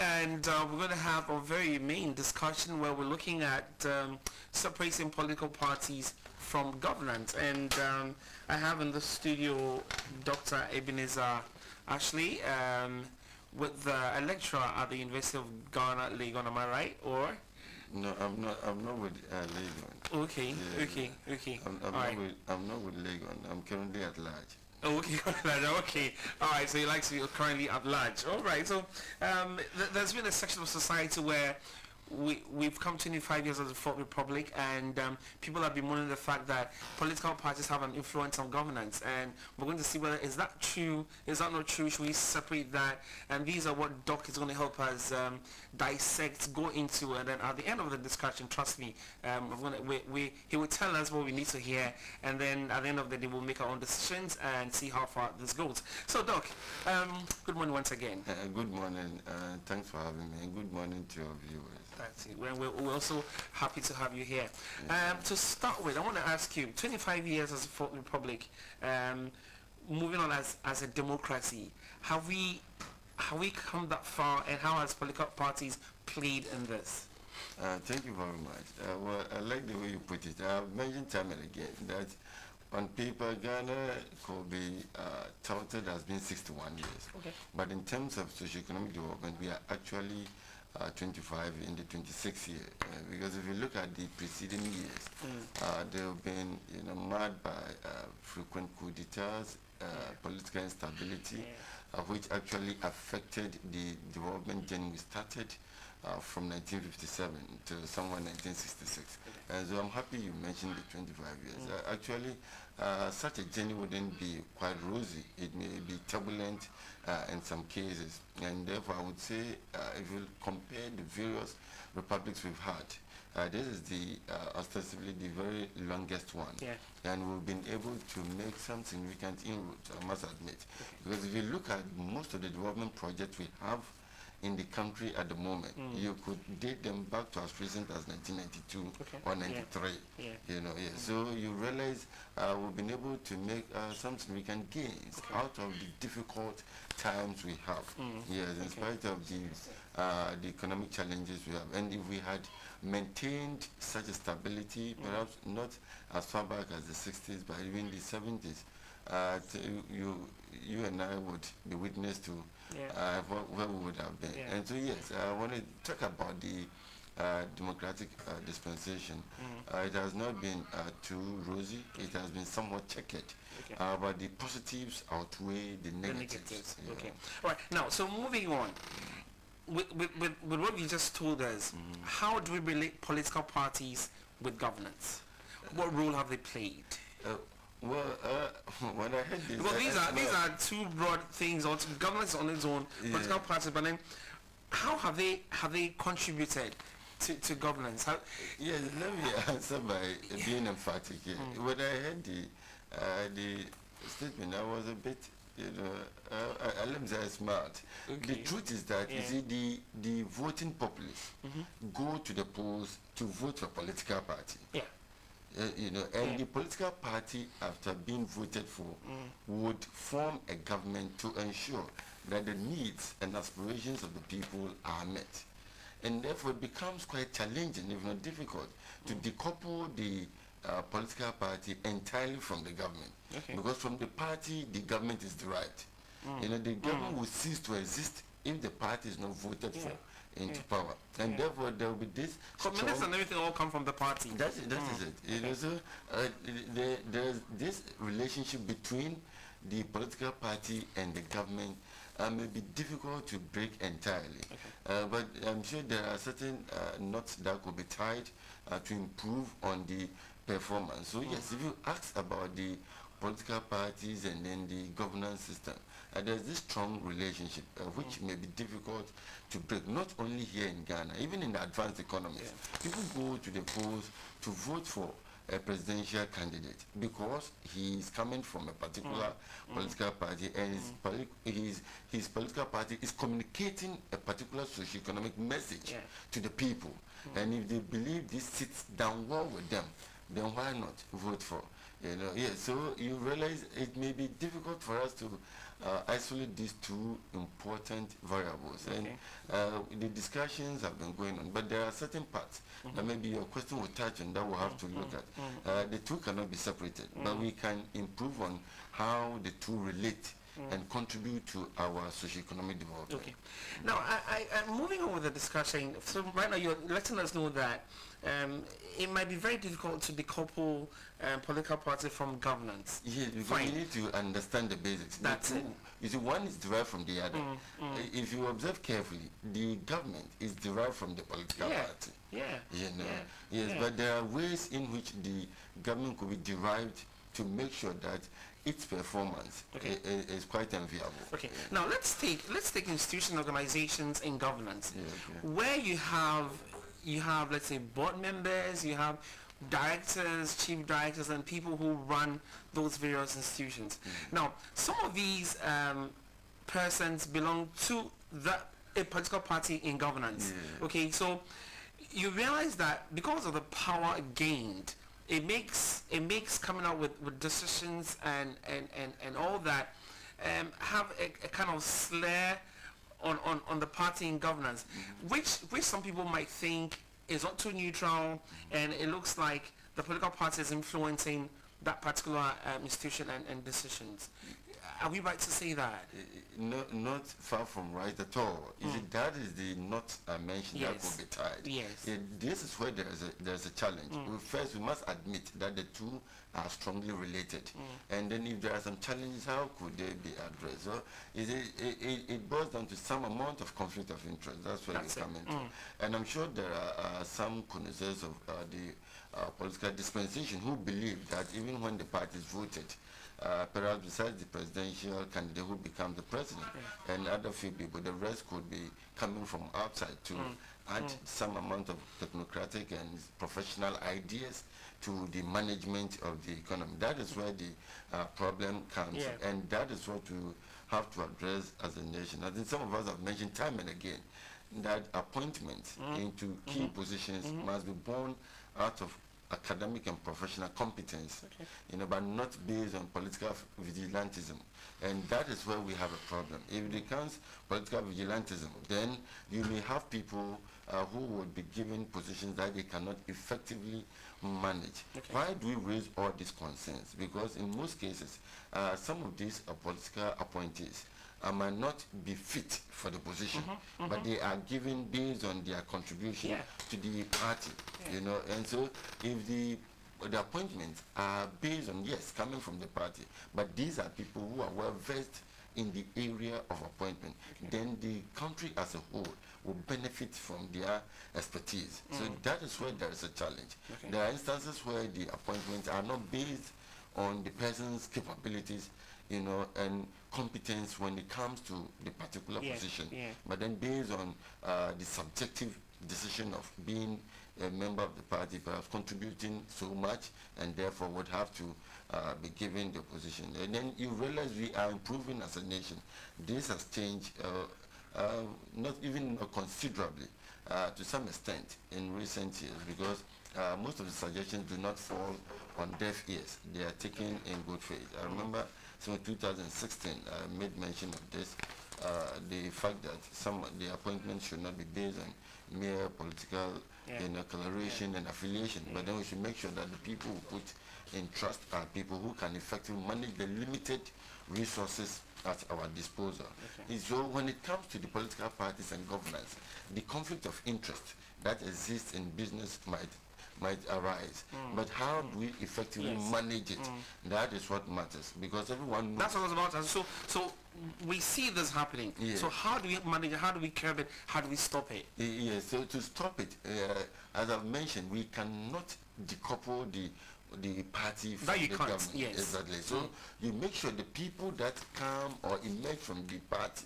and we're going to have a very main discussion where we're looking at separating political parties from governance. And I have in the studio Dr. Ebenezer Ashley, with a lecturer at the University of Ghana, Legon. Am I right? Or no, I'm not. I'm not with Legon. Okay, yeah, okay. I'm not with Legon. I'm currently at large. Oh, okay, okay. All right, so you like to be currently at large. All right, so there's been a section of society where we've come 25 years as a Fourth Republic, and people have been mourning the fact that political parties have an influence on governance, and we're going to see whether is that true, is that not true, should we separate that, and these are what Doc is going to help us dissect, go into, and then at the end of the discussion, trust me, he will tell us what we need to hear, and then at the end of the day we'll make our own decisions and see how far this goes. So Doc, good morning once again. Good morning, thanks for having me, and good morning to your viewers. That's it. We're also happy to have you here. To start with, I want to ask you, 25 years as a Fourth Republic, moving on as a democracy, have we come that far, and how has political parties played in this? Thank you very much. Well, I like the way you put it. I've mentioned time and again that on paper, Ghana could be touted as being 61 years. Okay. But in terms of socio-economic development, we are actually 25 in the 26th year, because if you look at the preceding years, they have been marred by frequent coup d'etats, political instability, which actually affected the development journey we started from 1957 to somewhere 1966. And so I'm happy you mentioned the 25 years. Actually, such a journey wouldn't be quite rosy. It may be turbulent in some cases. And therefore, I would say, if you compare the various republics we've had, this is the ostensibly the very longest one. Yeah. And we've been able to make some significant inroads, I must admit. Because if you look at most of the development projects we have in the country at the moment, you could date them back to as recent as 1992 or 93. So you realize we've been able to make some significant gains out of the difficult times we have. Yes, in spite of the economic challenges we have. And if we had maintained such a stability, perhaps not as far back as the 60s, but even the 70s, you and I would be witness to where we would have been. And so yes, I want to talk about the democratic dispensation. It has not been too rosy. It has been somewhat checkered. But the positives outweigh the negatives. Okay. All right. Now, so moving on, with what you just told us, how do we relate political parties with governance? What role have they played? When I heard this, well, these are two broad things. Governance on its own, political parties, but then how have they contributed to governance? Yes, let me answer by being emphatic here. When I heard the statement, I was a bit, let me say smart. The truth is that you see the voting populace go to the polls to vote for a political party. And the political party, after being voted for, would form a government to ensure that the needs and aspirations of the people are met. And therefore it becomes quite challenging, if not difficult, to decouple the political party entirely from the government. Because from the party, the government is derived. The government will cease to exist if the party is not voted for into power, and therefore there will be this. Communists and everything all come from the party. That is it. So there's this relationship between the political party and the government may be difficult to break entirely. But I'm sure there are certain knots that could be tied to improve on the performance. So yes, if you ask about the political parties and then the governance system, there's this strong relationship which may be difficult to break, not only here in Ghana, even in the advanced economies. People go to the polls to vote for a presidential candidate because he is coming from a particular political party, and his political party is communicating a particular socio-economic message to the people. And if they believe this sits down well with them, then why not vote for? So you realize it may be difficult for us to isolate these two important variables. Okay. And the discussions have been going on, but there are certain parts that maybe your question will touch on that we'll have to look at. The two cannot be separated, but we can improve on how the two relate and contribute to our socioeconomic development. Okay. Now, I'm moving on with the discussion. So right now you're letting us know that it might be very difficult to decouple political party from governance. Yes, because Fine. you need to understand the basics. That's it. You see, one is derived from the other. If you observe carefully, the government is derived from the political party. Yeah. You know, Yeah. yes, Yeah. but there are ways in which the government could be derived to make sure that its performance is quite enviable. Okay. Now let's take institutional organizations and governance, Yeah, okay. where you have let's say board members, you have directors, chief directors, and people who run those various institutions. Now, some of these persons belong to a political party in governance. Yeah. Okay, so you realize that because of the power gained, it makes coming out with decisions and all that have a kind of slur on the party in governance, which some people might think is not too neutral, and it looks like the political party is influencing that particular institution and decisions. Are we right to say that? Not far from right at all. You see, that is the knot I mentioned that Yes. could be tied. Yes. This is where there's a challenge. First, we must admit that the two are strongly related. And then if there are some challenges, how could they be addressed? So it boils down to some amount of conflict of interest. That's where we come into. And I'm sure there are some connoisseurs of the political dispensation who believe that even when the party is voted, perhaps besides the presidential candidate who becomes the president and other few people, the rest could be coming from outside to add some amount of technocratic and professional ideas to the management of the economy. That is where the problem comes, and that is what we have to address as a nation. I think some of us have mentioned time and again that appointments into key positions must be born out of academic and professional competence, but not based on political vigilantism. And that is where we have a problem. If it becomes political vigilantism, then you may have people who would be given positions that they cannot effectively manage. Why do we raise all these concerns? Because in most cases, some of these political appointees might not be fit for the position, but they are given based on their contribution to the party, and so if the appointments are based on, yes, coming from the party, but these are people who are well versed in the area of appointment, then the country as a whole will benefit from their expertise. So that is where there is a challenge. There are instances where the appointments are not based on the person's capabilities, and competence when it comes to the particular position, but then based on the subjective decision of being a member of the party, perhaps contributing so much, and therefore would have to be given the position. And then you realize we are improving as a nation. This has changed, not even considerably, to some extent in recent years, because most of the suggestions do not fall on deaf ears. They are taken in good faith. I remember in 2016, I made mention of this, the fact that some of the appointments should not be based on mere political coloration and affiliation, but then we should make sure that the people who put in trust are people who can effectively manage the limited resources at our disposal. So when it comes to the political parties and governance, the conflict of interest that exists in business might arise, but how do we effectively manage it? That is what matters, because everyone knows. That's what I was about to ask. So we see this happening. So how do we manage it? How do we curb it? How do we stop it? Yes, so to stop it, as I've mentioned, we cannot decouple the party from the government. Exactly. So you make sure the people that come or emerge from the party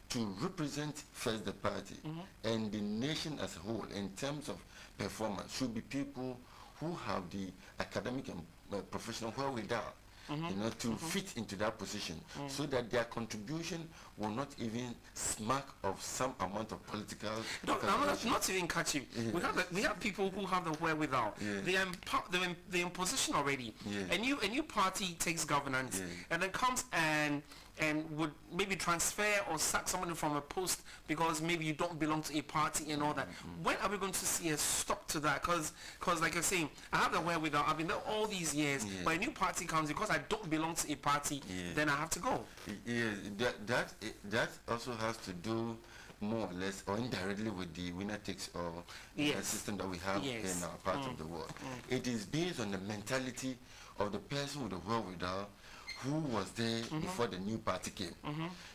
to represent first the party and the nation as a whole in terms of performance should be people who have the academic and professional wherewithal, to fit into that position, so that their contribution will not even smack of some amount of political. No, not to even catch you. We have people who have the wherewithal. They're in position already. A new party takes governance and then comes and and would maybe transfer or sack somebody from a post because maybe you don't belong to a party and all that. When are we going to see a stop to that? Because like you're saying, I have the wherewithal. I've been there all these years. Yeah. My new party comes because I don't belong to a party. Yeah. Then I have to go. Yeah, that also has to do more or less or indirectly with the winner takes all system that we have in our part of the world. It is based on the mentality of the person with the wherewithal who was there before the new party came.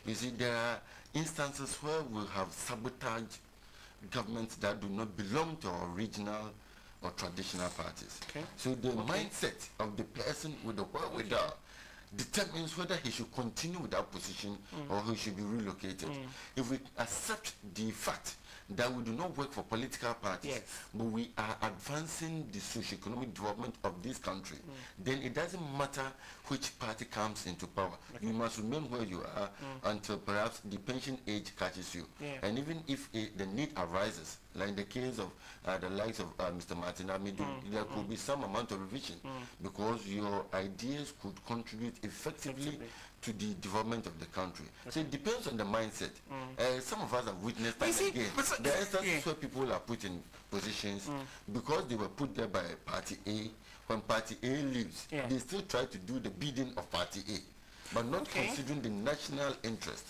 You see, there are instances where we have sabotaged governments that do not belong to our regional or traditional parties. So the mindset of the person with the wherewithal determines whether he should continue with that position or he should be relocated. If we accept the fact that we do not work for political parties, but we are advancing the socio-economic development of this country, then it doesn't matter which party comes into power. You must remain where you are until perhaps the pension age catches you. And even if the need arises, like in the case of the likes of Mr. Martin Amidu, there could be some amount of revision because your ideas could contribute effectively to the development of the country. So it depends on the mindset. Some of us have witnessed that again. There are instances where people are put in positions because they were put there by Party A. When Party A leaves, they still try to do the bidding of Party A, but not considering the national interest.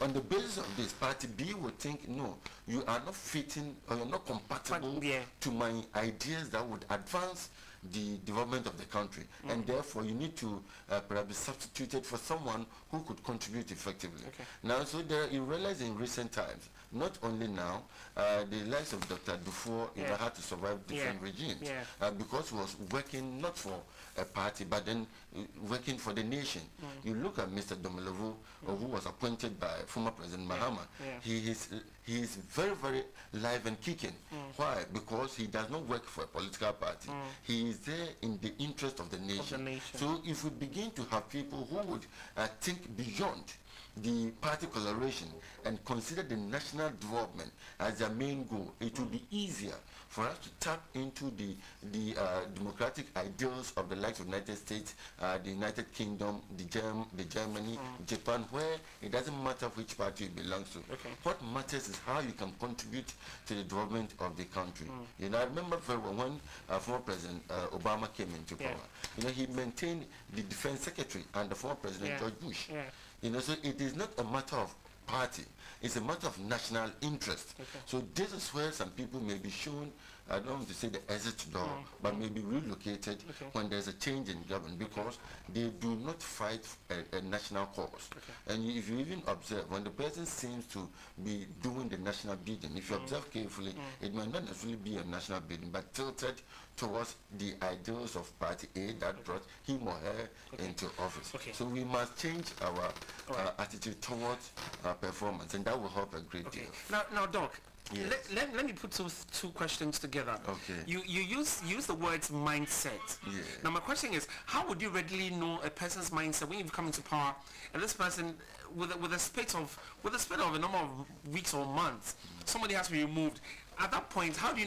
On the basis of this, Party B will think, no, you are not fitting or you're not compatible to my ideas that would advance the development of the country, and therefore you need to perhaps be substituted for someone who could contribute effectively. Now, so you realize in recent times, not only now, the likes of Dr. Dufour had to survive different regimes because he was working not for a party but then working for the nation. You look at Mr. Domilevu, who was appointed by former President Mahama. He is very, very live and kicking. Why? Because he does not work for a political party. He is there in the interest of the nation. So if we begin to have people who would think beyond the party coloration and consider the national development as their main goal, it will be easier for us to tap into the democratic ideals of the likes of the United States, the United Kingdom, the Germany, Japan, where it doesn't matter which party it belongs to. What matters is how you can contribute to the development of the country. You know, I remember very well when former President Obama came into power. You know, he maintained the defense secretary under former President George Bush. You know, so it is not a matter of party, it's a matter of national interest. So this is where some people may be shown, I don't want to say the exit door, but may be relocated when there's a change in government because they do not fight a national cause. And if you even observe, when the person seems to be doing the national bidding, if you observe carefully, it might not necessarily be a national bidding, but tilted towards the ideals of Party A that brought him or her into office. So we must change our attitude towards performance, and that will help a great deal. Now, Doc, let me put two questions together. You use the words mindset. Now my question is, how would you readily know a person's mindset when you've come into power and this person with a spate of a number of weeks or months, somebody has to be removed? At that point, how do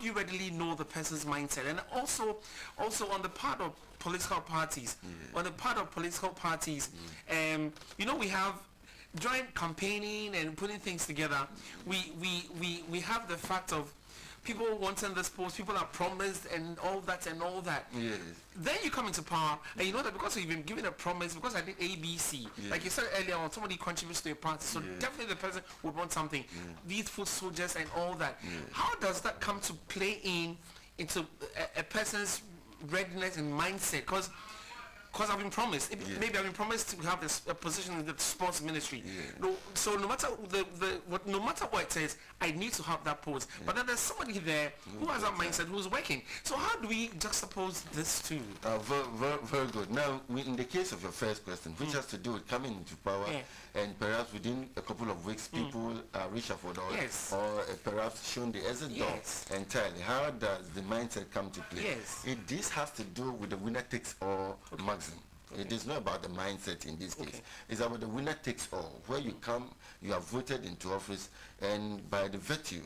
you readily know the person's mindset? And also on the part of political parties, you know, we have during campaigning and putting things together, we have the fact of people wanting this post, people are promised and all that. Then you come into power and you know that because you've been given a promise, because I did ABC, like you said earlier on, somebody contributes to a party, so definitely the person would want something. These foot soldiers and all that. How does that come to play into a person's readiness and mindset? Because I've been promised. Maybe I've been promised to have a position in the sports ministry. So no matter what it says, I need to have that post. But then there's somebody there who has that mindset, who's working. So how do we juxtapose this two? Very good. Now, in the case of your first question, which has to do with coming into power, and perhaps within a couple of weeks, people reach out for the or perhaps shown the exit door entirely. How does the mindset come to play? This has to do with the winner takes all maximum. It is not about the mindset in this case. It's about the winner takes all, where you come, you are voted into office, and by the virtue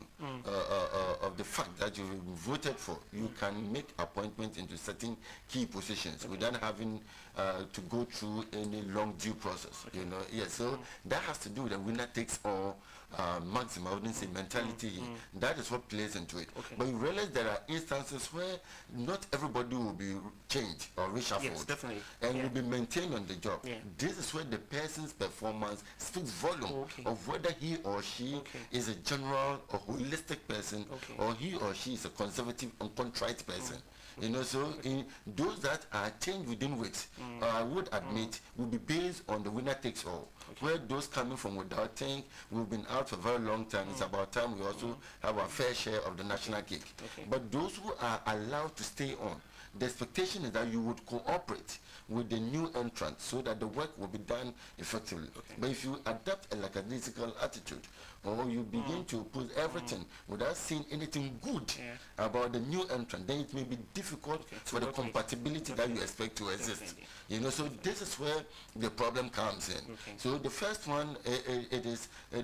of the fact that you've been voted for, you can make appointments into certain key positions without having to go through any long due process. You know, so that has to do with the winner takes all maximum, I wouldn't say mentality. That is what plays into it. But you realize there are instances where not everybody will be changed or reshuffled. Yes, definitely. And will be maintained on the job. This is where the person's performance speaks volume of whether he or she is a general or holistic person, or he or she is a conservative and contrite person. You know, so in those that are changed within weeks, I would admit, will be based on the winner takes all. Where those coming from without think, we've been out for a very long time. It's about time we also have our fair share of the national cake. But those who are allowed to stay on, the expectation is that you would cooperate with the new entrant so that the work will be done effectively. But if you adopt a lackadaisical attitude, or you begin to put everything without seeing anything good about the new entrant, then it may be difficult for the compatibility that you expect to exist. You know, so this is where the problem comes in. So the first one, it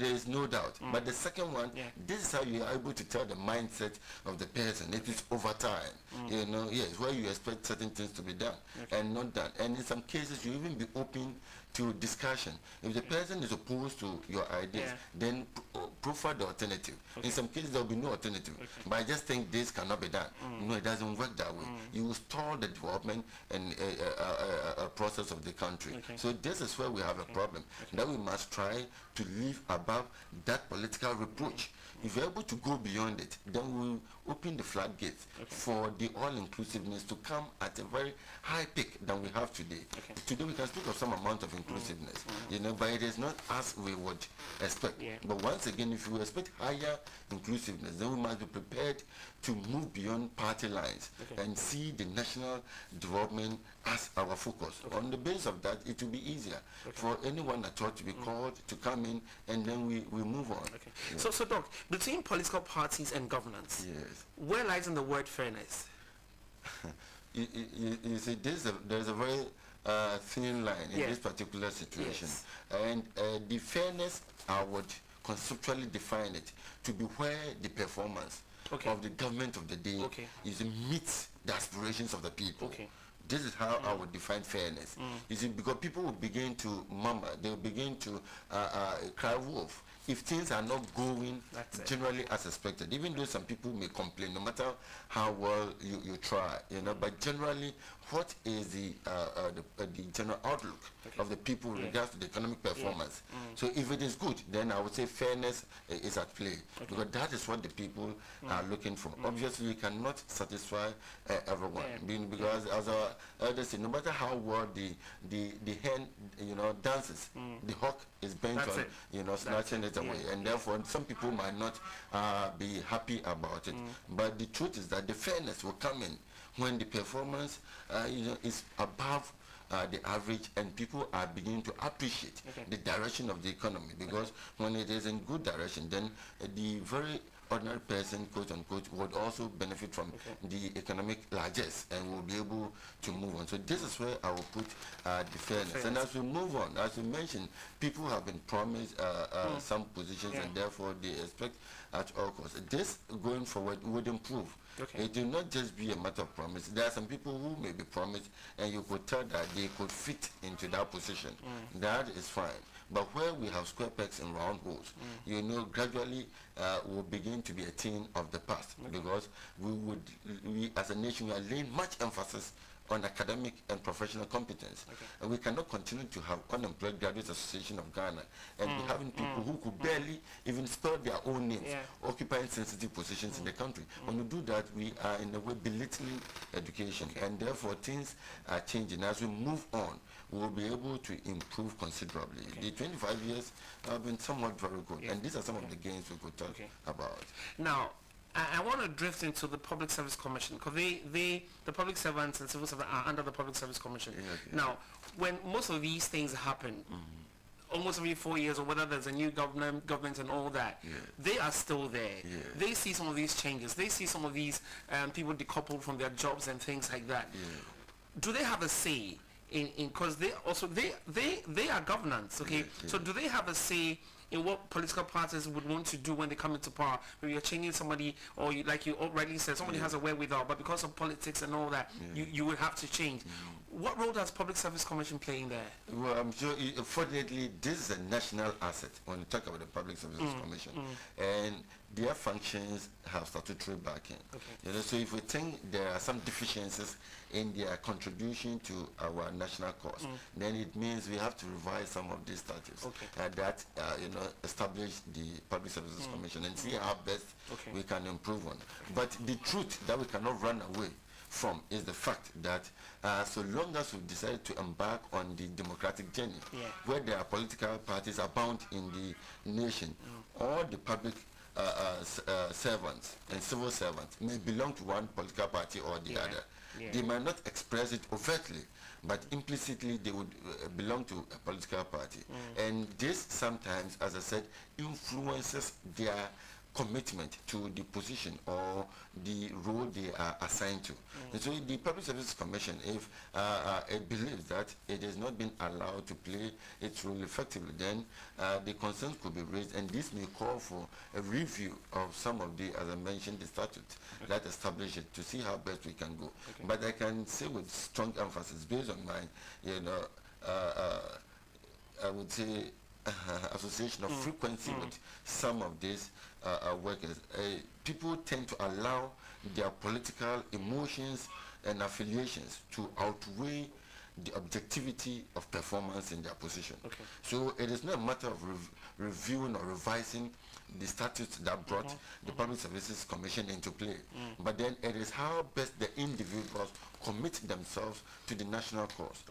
is no doubt. But the second one, this is how you are able to tell the mindset of the person. It is over time. You know, yes, where you expect certain things to be done and not done. And in some cases, you even be open to discussion. If the person is opposed to your ideas, then proffer the alternative. In some cases, there will be no alternative. But I just think this cannot be done. No, it doesn't work that way. You will stall the development and a process of the country. So this is where we have a problem. That we must try to live above that political reproach. If we're able to go beyond it, then we'll open the floodgates for the all-inclusiveness to come at a very high peak than we have today. Today we can speak of some amount of inclusiveness, you know, but it is not as we would expect. But once again, if we expect higher inclusiveness, then we must be prepared to move beyond party lines and see the national development as our focus. On the basis of that, it will be easier for anyone at all to be called to come in, and then we move on. So Doc, between political parties and governance, where lies in the word fairness? you see, there's a very thin line in this particular situation. And the fairness, I would conceptually define it to be where the performance of the government of the day is meets the aspirations of the people. This is how I would define fairness. You see, because people will begin to murmur, they will begin to cry wolf if things are not going generally as expected. Even though some people may complain, no matter how well you try, you know, but generally, what is the general outlook of the people with regards to the economic performance? So if it is good, then I would say fairness is at play, because that is what the people are looking for. Obviously, we cannot satisfy everyone, because as our elders say, no matter how well the hen, you know, dances, the hawk is bent on, you know, snatching it away, and therefore some people might not be happy about it. But the truth is that the fairness will come in when the performance you know, is above the average, and people are beginning to appreciate the direction of the economy, because when it is in good direction, then the very ordinary person, quote unquote, would also benefit from the economic largesse and will be able to move on. So this is where I will put the fairness. And as we move on, as we mentioned, people have been promised some positions, and therefore they expect at all costs. This going forward would improve. It will not just be a matter of promise. There are some people who may be promised, and you could tell that they could fit into that position. That is fine. But where we have square pegs and round holes, you know, gradually will begin to be a thing of the past, because we as a nation, we are laying much emphasis on academic and professional competence. And we cannot continue to have unemployed graduates association of Ghana and be having people who could barely even spell their own names, occupying sensitive positions in the country. When we do that, we are in a way belittling education, and therefore things are changing. As we move on, we will be able to improve considerably. The 25 years have been somewhat very good, and these are some of the gains we could talk about. Now, I want to drift into the Public Service Commission, because the public servants and civil servants are under the Public Service Commission. Now, when most of these things happen, almost every 4 years, or whether there's a new government and all that, they are still there. They see some of these changes. They see some of these people decoupled from their jobs and things like that. Do they have a say in because they are governance, okay? So do they have a say in what political parties would want to do when they come into power? When you're changing somebody, or you, like you already said, somebody has a wherewithal, but because of politics and all that, you would have to change. What role does Public Service Commission play in there? Well, I'm sure, fortunately, this is a national asset when you talk about the Public Services Commission. And their functions have statutory backing. So if we think there are some deficiencies in their contribution to our national cause, then it means we have to revise some of these statutes that establish the Public Services Commission and see how best we can improve on. But the truth that we cannot run away from is the fact that so long as we decide to embark on the democratic journey, where there are political parties abound in the nation, all the public servants and civil servants may belong to one political party or the other. They might not express it overtly, but implicitly they would belong to a political party. And this sometimes, as I said, influences their commitment to the position or the role they are assigned to. And so the Public Service Commission, if it believes that it has not been allowed to play its role effectively, then the concerns could be raised, and this may call for a review of some of the, as I mentioned, the statutes that establish it, to see how best we can go. But I can say with strong emphasis, based on my, I would say, association of frequency with some of these workers, people tend to allow their political emotions and affiliations to outweigh the objectivity of performance in their position. So it is not a matter of reviewing or revising the statutes that brought the Public Services Commission into play, but then it is how best the individuals commit themselves to the national cause.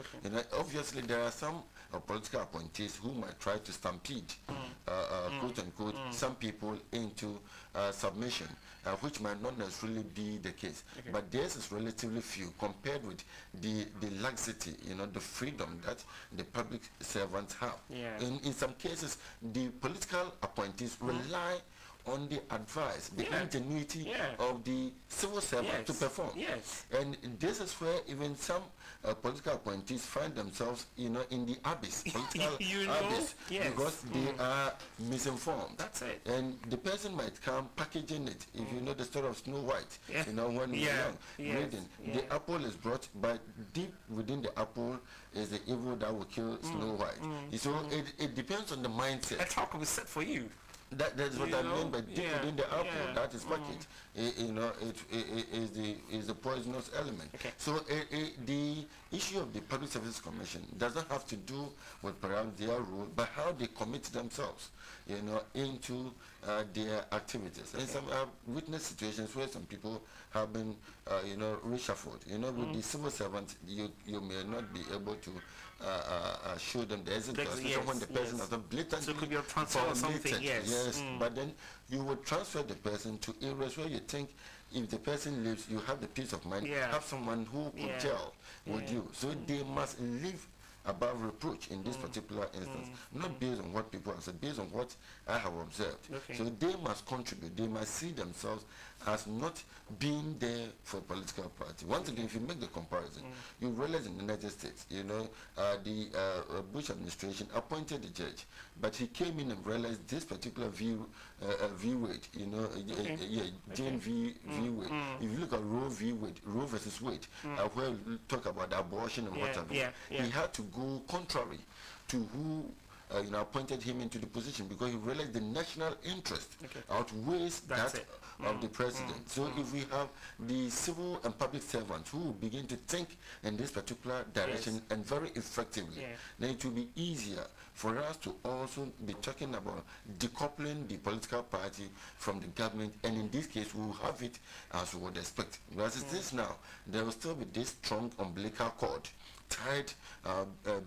Obviously there are some political appointees who might try to stampede, quote unquote, some people into submission, which might not necessarily be the case. But theirs is relatively few compared with the laxity, the freedom that the public servants have. In some cases, the political appointees rely on the advice, the ingenuity of the civil servant to perform. And this is where even some political appointees find themselves, in the abyss, political abyss, because they are misinformed. That's it. And the person might come packaging it. If you know the story of Snow White, when we were young, reading, the apple is brought, but deep within the apple is the evil that will kill Snow White. So it depends on the mindset. A talk will be set for you. That's what I mean by deep within the apple, that is packaged. It is the poisonous element. So the issue of the Public Service Commission doesn't have to do with perhaps their role, but how they commit themselves, into their activities. And some witness situations where some people have been, reshuffled. With the civil servants, you may not be able to show them the exit, especially when the person has not blatantly, so it could be a transfer or something. But then you would transfer the person to areas where you think if the person leaves, you have the peace of mind, have someone who could gel with you. So they must live above reproach in this particular instance, not based on what people have said, based on what I have observed. So they must contribute, they must see themselves as not being there for a political party. Once again, if you make the comparison, you realize in the United States, the Bush administration appointed a judge, but he came in and realized this particular V. Wade, Jane V. Wade. If you look at Roe versus Wade, where we talk about abortion and whatever, he had to go contrary to who appointed him into the position, because he realized the national interest outweighs that of the president. So if we have the civil and public servants who begin to think in this particular direction and very effectively, then it will be easier for us to also be talking about decoupling the political party from the government, and in this case we will have it as we would expect. As it is now, there will still be this strong umbilical cord tied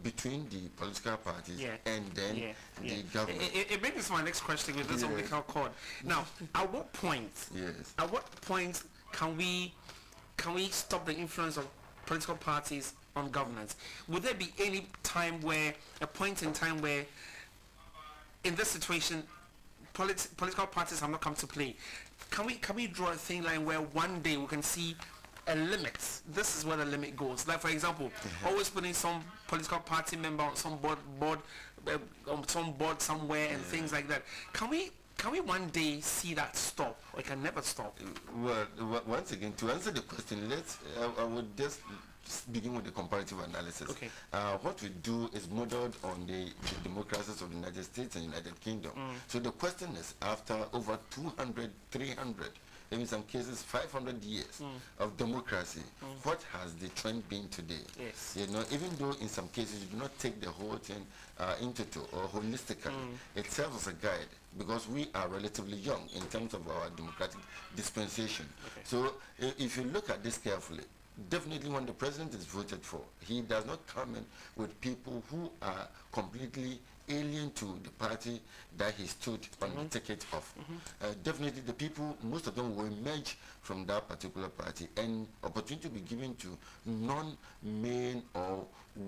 between the political parties and then the government. It brings me to my next question with this umbilical cord. Now, at what point? At what point can we stop the influence of political parties on governance? Would there be any time where, a point in time where, in this situation, political parties have not come to play? Can we draw a thin line where one day we can see a limit. This is where the limit goes. Like, for example, always putting some political party member on some board somewhere and things like that. Can we one day see that stop? Or it can never stop? Well, once again, to answer the question, I would just begin with the comparative analysis. Okay. What we do is modeled on the democracies of the United States and United Kingdom. So the question is, after over 200, 300, in some cases 500 years of democracy, what has the trend been today? Yes. You know, even though in some cases you do not take the whole thing into or holistically, it serves as a guide because we are relatively young in terms of our democratic dispensation. Okay. So if you look at this carefully, definitely when the president is voted for, he does not come in with people who are completely alien to the party that he stood on the ticket of. Definitely the people, most of them will emerge from that particular party, and opportunity will be given to non-main or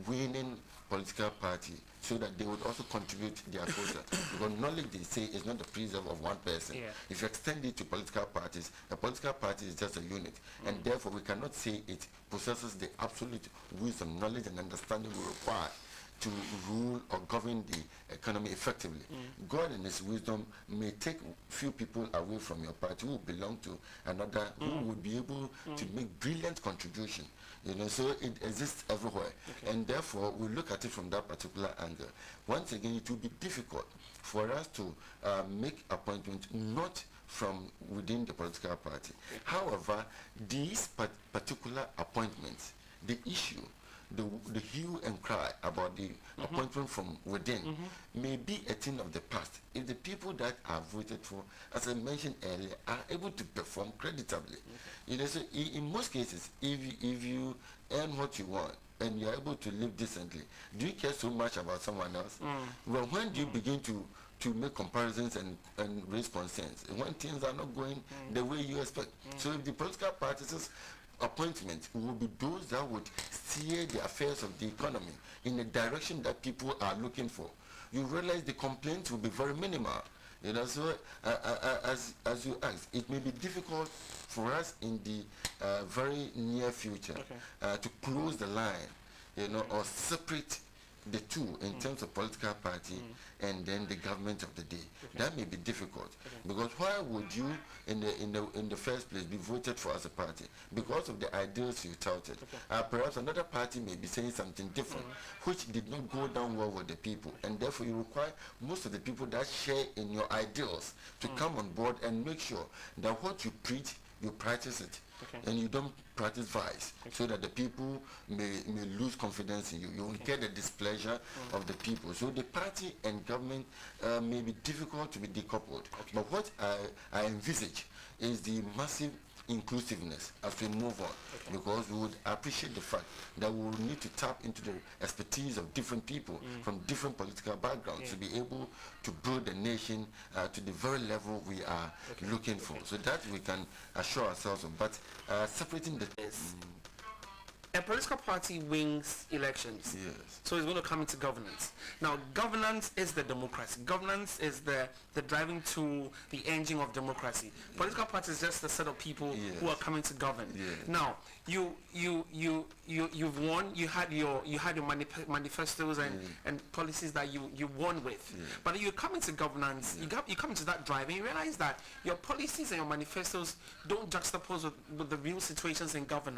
winning political party so that they would also contribute their quota. Because knowledge, they say, is not the preserve of one person. Yeah. If you extend it to political parties, a political party is just a unit, and therefore we cannot say it possesses the absolute wisdom, knowledge and understanding we require to rule or govern the economy effectively. God in his wisdom may take few people away from your party who belong to another, who would be able to make brilliant contribution. You know, so it exists everywhere. Okay. And therefore, we look at it from that particular angle. Once again, it will be difficult for us to make appointments not from within the political party. However, these particular appointments, the issue, the hue and cry about the appointment from within may be a thing of the past if the people that are voted for, as I mentioned earlier, are able to perform creditably. You know, so in most cases, if you earn what you want and you are able to live decently, do you care so much about someone else? Well, when do you begin to make comparisons and raise concerns when things are not going the way you expect? So if the political parties appointments will be those that would steer the affairs of the economy in the direction that people are looking for, you realize the complaints will be very minimal. You know, so as you asked, it may be difficult for us in the very near future to close the line, you know, or separate the two in terms of political party and then the government of the day. That may be difficult because why would you in the first place be voted for as a party? Because of the ideals you touted. Perhaps another party may be saying something different which did not go down well with the people, and therefore you require most of the people that share in your ideals to come on board and make sure that what you preach, you practice it. And you don't practice vice, so that the people may lose confidence in you. You will get the displeasure of the people. So the party and government may be difficult to be decoupled. But what I envisage is the massive inclusiveness as we move on, because we would appreciate the fact that we will need to tap into the expertise of different people from different political backgrounds to be able to build the nation to the very level we are looking for, so that we can assure ourselves of. But separating the a political party wins elections, so it's going to come into governance. Now, governance is the democracy. Governance is the driving tool, the engine of democracy. Political party is just a set of people who are coming to govern. Now, you've won. You had your manifestos and policies that you won with. But you come into governance, you come into that drive, and you realize that your policies and your manifestos don't juxtapose with the real situations in governance.